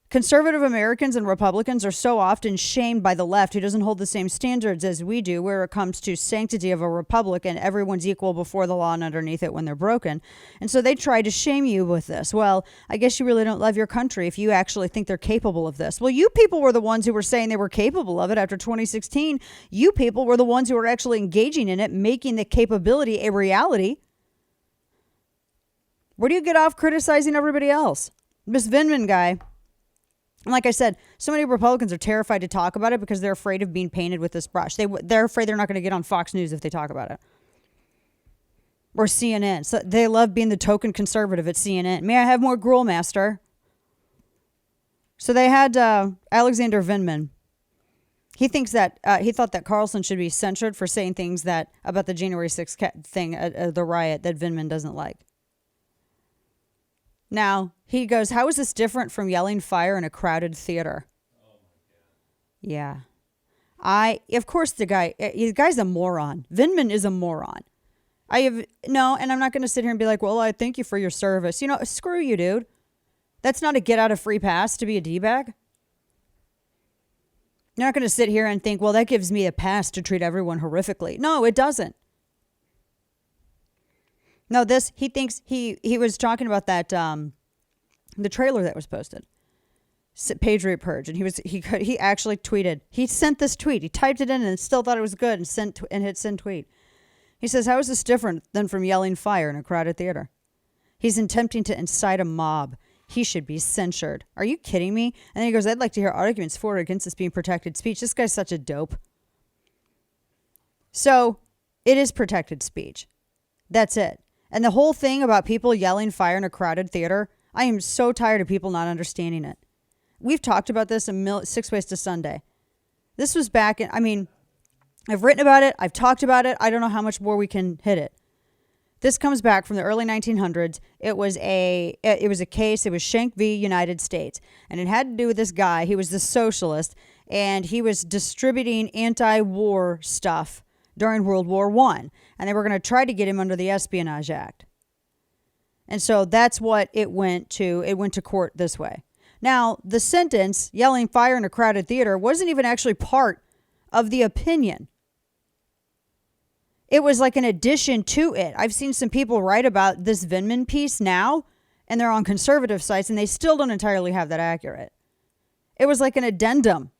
Conservative Americans and Republicans are so often shamed by the left, who doesn't hold the same standards as we do where it comes to sanctity of a republic and everyone's equal before the law and underneath it when they're broken. And so they try to shame you with this. Well, I guess you really don't love your country if you actually think they're capable of this. Well, you people were the ones who were saying they were capable of it after 2016. You people were the ones who were actually engaging in it, making the capability a reality. Where do you get off criticizing everybody else? This Vindman guy. And like I said, so many Republicans are terrified to talk about it because they're afraid of being painted with this brush. They're afraid they're not going to get on Fox News if they talk about it. Or CNN. So they love being the token conservative at CNN. May I have more gruel, master? So they had Alexander Vindman. He thinks that he thought that Carlson should be censured for saying things that about the January 6th thing, the riot, that Vindman doesn't like. Now, he goes, how is this different from yelling fire in a crowded theater? Oh my God. Yeah. Of course, the guy's a moron. Vindman is a moron. And I'm not going to sit here and be like, well, I thank you for your service. Screw you, dude. That's not a get out of free pass to be a D-bag. You're not going to sit here and think, well, that gives me a pass to treat everyone horrifically. No, it doesn't. No, he thinks he was talking about that, the trailer that was posted, Patriot Purge. And he actually tweeted, he sent this tweet. He typed it in and still thought it was good and hit send tweet. He says, how is this different than from yelling fire in a crowded theater? He's attempting to incite a mob. He should be censured. Are you kidding me? And then he goes, I'd like to hear arguments for or against this being protected speech. This guy's such a dope. So it is protected speech. That's it. And the whole thing about people yelling fire in a crowded theater, I am so tired of people not understanding it. We've talked about this in 6 Ways to Sunday. This was back in, I've written about it. I've talked about it. I don't know how much more we can hit it. This comes back from the early 1900s. It was a case. It was Schenck v. United States. And it had to do with this guy. He was the socialist. And he was distributing anti-war stuff during World War I. And they were going to try to get him under the Espionage Act. And so that's what it went to. It went to court this way. Now, the sentence, yelling fire in a crowded theater, wasn't even actually part of the opinion. It was like an addition to it. I've seen some people write about this Vindman piece now, and they're on conservative sites, and they still don't entirely have that accurate. It was like an addendum.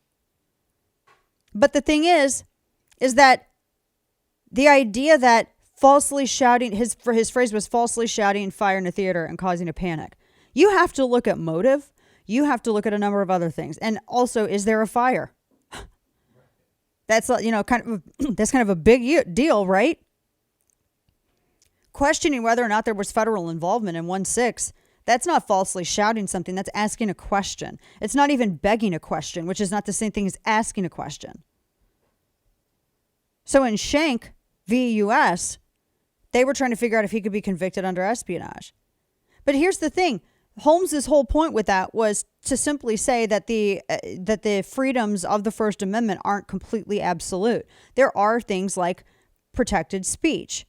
But the thing is that the idea that falsely shouting, his phrase was falsely shouting fire in a theater and causing a panic. You have to look at motive. You have to look at a number of other things. And also, is there a fire? That's, that's kind of a big deal, right? Questioning whether or not there was federal involvement in 1/6, that's not falsely shouting something. That's asking a question. It's not even begging a question, which is not the same thing as asking a question. So in Schenck v. U.S., they were trying to figure out if he could be convicted under espionage. But here's the thing. Holmes's whole point with that was to simply say that the freedoms of the First Amendment aren't completely absolute. There are things like protected speech.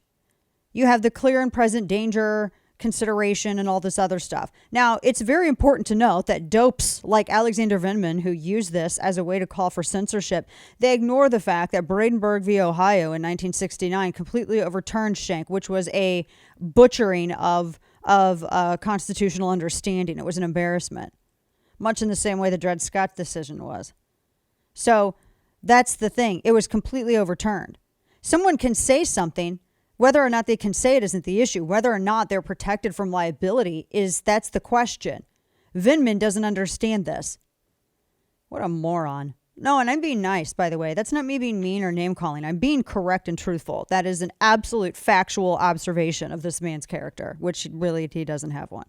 You have the clear and present danger consideration and all this other stuff. Now, it's very important to note that dopes like Alexander Vindman, who use this as a way to call for censorship, they ignore the fact that Brandenburg v. Ohio in 1969 completely overturned Schenck, which was a butchering of constitutional understanding. It was an embarrassment, much in the same way the Dred Scott decision was. So that's the thing. It was completely overturned. Someone can say something. Whether or not they can say it isn't the issue. Whether or not they're protected from liability that's the question. Vindman doesn't understand this. What a moron. No, and I'm being nice, by the way. That's not me being mean or name calling. I'm being correct and truthful. That is an absolute factual observation of this man's character, which really he doesn't have one.